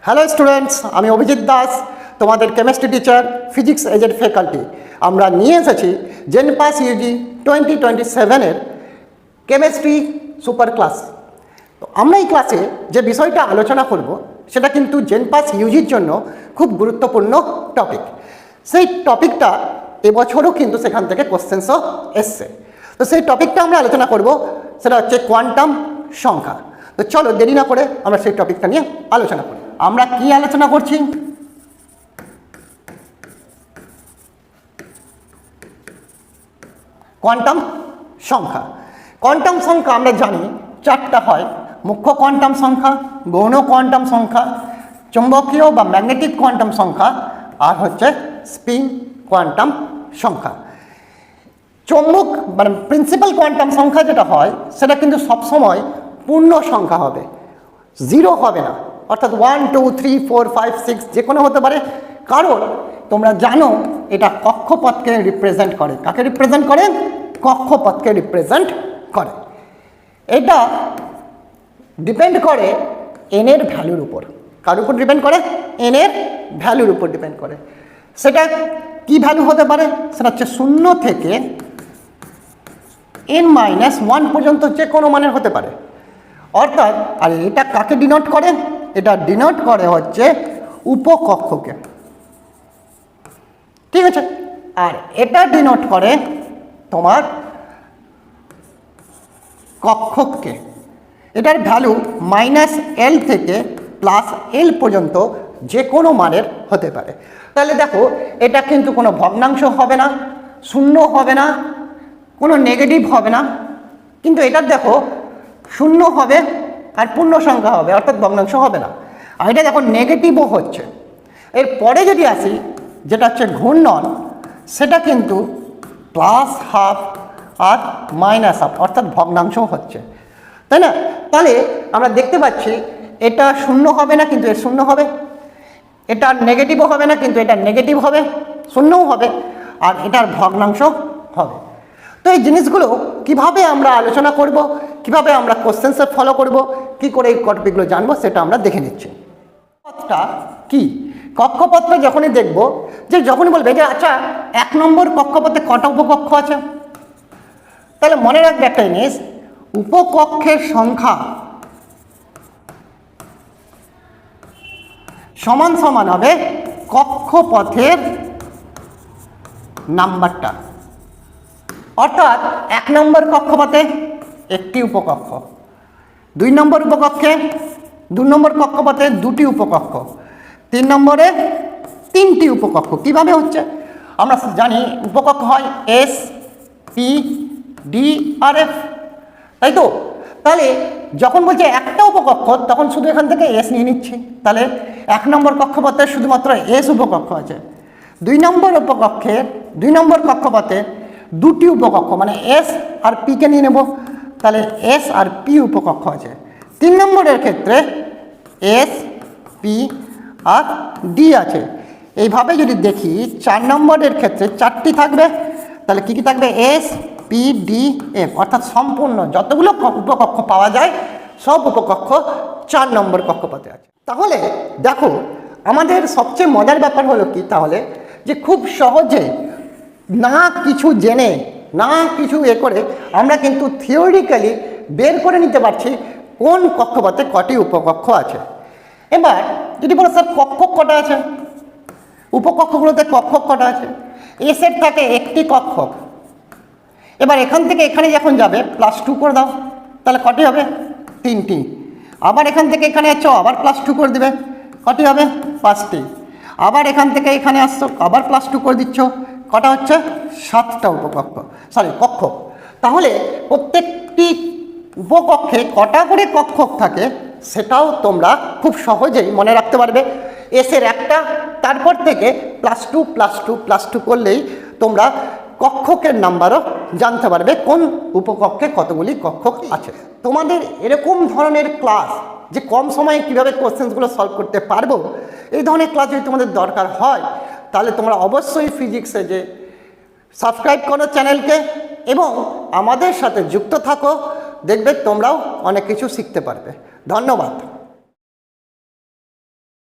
Hello students, আমি অভিজিৎ দাস, তোমাদের chemistry teacher, physics এজেড ফ্যাকাল্টি। আমরা নিয়ে এসেছি জেনপাস ইউজি 2027-এর কেমিস্ট্রি সুপার ক্লাস। তো আমরা এই ক্লাসে যে বিষয়টা আলোচনা করব সেটা কিন্তু জেনপাস ইউজির জন্য খুব গুরুত্বপূর্ণ টপিক। সেই টপিকটা এবছরও কিন্তু সেখান থেকে কোশ্চেন্সও এসছে। তো সেই টপিকটা আমরা আলোচনা করব, সেটা হচ্ছে কোয়ান্টাম সংখ্যা। তো চলো দেরি না করে আমরা সেই টপিকটা নিয়ে আলোচনা করি। আমরা কি আলোচনা করছি? কোয়ান্টাম সংখ্যা। কোয়ান্টাম সংখ্যা আমরা জানি চারটা হয়: মুখ্য কোয়ান্টাম সংখ্যা, গৌণ কোয়ান্টাম সংখ্যা, চুম্বকীয় বা ম্যাগনেটিক কোয়ান্টাম সংখ্যা, আর হচ্ছে স্পিন কোয়ান্টাম সংখ্যা। চৌম্বক মানে প্রিন্সিপাল কোয়ান্টাম সংখ্যা যেটা হয় সেটা কিন্তু সবসময় পূর্ণ সংখ্যা হবে, জিরো হবে না। অর্থাৎ 1, 2, 3, 4, 5, 6 যে কোনো হতে পারে, কারণ তোমরা জানো এটা কক্ষপথকে রিপ্রেজেন্ট করে। কাকে রিপ্রেজেন্ট করে? কক্ষপথকে রিপ্রেজেন্ট করে। এটা ডিপেন্ড করে এন এর ভ্যালুর উপর। কার উপর ডিপেন্ড করে? এন এর ভ্যালুর উপর ডিপেন্ড করে। সেটা কি ভ্যালু হতে পারে? সেটা হচ্ছে 0 থেকে n-1 পর্যন্ত যে কোনো মানের হতে পারে। অর্থাৎ আর এটা কাকে ডিনোট করে? এটা ডিনোট করে হচ্ছে উপকক্ষকে, ঠিক আছে। আর এটা ডিনোট করে তোমার কক্ষককে। এটার ভ্যালু -l থেকে +l পর্যন্ত যে কোনো মানের হতে পারে। তাহলে দেখো, এটা কিন্তু কোনো ভগ্নাংশ হবে না, শূন্য হবে না, কোনো নেগেটিভ হবে না, কিন্তু এটার দেখো শূন্য হবে আর পূর্ণ সংখ্যা হবে, অর্থাৎ ভগ্নাংশ হবে না। আর এটা দেখো নেগেটিভও হচ্ছে। এর পরে যদি আসি, যেটা হচ্ছে ঘূর্ণন, সেটা কিন্তু +12 আর -12, অর্থাৎ ভগ্নাংশ হচ্ছে, তাই না? তাহলে আমরা দেখতে পাচ্ছি এটা শূন্য হবে না, কিন্তু এর শূন্য হবে। এটা নেগেটিভও হবে না, কিন্তু এটা নেগেটিভ হবে, শূন্যও হবে, আর এটার ভগ্নাংশ হবে। তো এই জিনিসগুলো কিভাবে আমরা আলোচনা করব, কিভাবে আমরা কোশ্চেন্সে ফলো করব, কি করে এই টপিকগুলো জানবো, সেটা আমরা দেখে নিচ্ছি। কক্ষপথটা কি? কক্ষপথটা যখনই দেখব, যে যখনই বলবে যে আচ্ছা 1 নম্বর কক্ষপথে কটা উপকক্ষ আছে, তাহলে মনে রাখবে একটা জিনিস, উপকক্ষের সংখ্যা সমান সমান হবে কক্ষপথের নাম্বারটা। অর্থাৎ 1 নম্বর কক্ষপথে একটি উপকক্ষ, 2 নম্বর উপকক্ষে 2 নম্বর কক্ষপথে 2টি উপকক্ষ, 3 নম্বরে 3টি উপকক্ষ। কিভাবে হচ্ছে? আমরা জানি উপকক্ষ হয় S, P, D আর F, তাই তো? তাহলে যখন বলছে একটা উপকক্ষ, তখন শুধু এখান থেকে S নিয়ে নিচ্ছি। তাহলে 1 নম্বর কক্ষপথে শুধুমাত্র S উপকক্ষ আছে। 2 নম্বর উপকক্ষে 2 নম্বর কক্ষপথে 2টি উপকক্ষ, মানে S আর P কে নিয়ে নেব, তাহলে S আর P উপকক্ষ আছে। 3 নম্বরের ক্ষেত্রে S, P আর D আছে। এইভাবে যদি দেখি 4 নম্বরের ক্ষেত্রে 4টি থাকবে, তাহলে কি কি থাকবে? S, P, D, F, অর্থাৎ সম্পূর্ণ যতগুলো উপকক্ষ পাওয়া যায় সব উপকক্ষ 4 নম্বর কক্ষপথে আছে। তাহলে দেখো, আমাদের সবচেয়ে মজার ব্যাপার হলো কি তাহলে, যে খুব সহজে না কিছু জেনে না কিছু করে আমরা কিন্তু থিওরিটিক্যালি বের করে নিতে পারছি কোন কক্ষপথে কটি উপকক্ষ আছে। এবার যদি বলো স্যার কক্ষক কটা আছে, উপকক্ষগুলোতে কক্ষক কটা আছে? এসের থাকে একটি কক্ষক। এবার এখান থেকে এখানে যখন যাবে +2 করে দাও, তাহলে কটি হবে? 3টি। আবার এখান থেকে এখানে যাচ্ছ, আবার +2 করে দেবে, কটি হবে? 5টি। আবার এখান থেকে এখানে আসছো, আবার +2 করে দিচ্ছ, কটা হচ্ছে? 7টা কক্ষক। তাহলে প্রত্যেকটি উপকক্ষে কটা করে কক্ষক থাকে সেটাও তোমরা খুব সহজেই মনে রাখতে পারবে। এসের একটা, তারপর থেকে +2 +2 +2 করলেই তোমরা কক্ষকের নাম্বারও জানতে পারবে কোন উপকক্ষে কতগুলি কক্ষক আছে। তোমাদের এরকম ধরনের ক্লাস, যে কম সময়ে কীভাবে কোশ্চেন্সগুলো সলভ করতে পারবো, এই ধরনের ক্লাস যদি তোমাদের দরকার হয়, তাহলে তোমরা অবশ্যই ফিজিক্সে যে সাবস্ক্রাইব করো চ্যানেলকে এবং আমাদের সাথে যুক্ত থাকো, দেখবে তোমরাও অনেক কিছু শিখতে পারবে। ধন্যবাদ।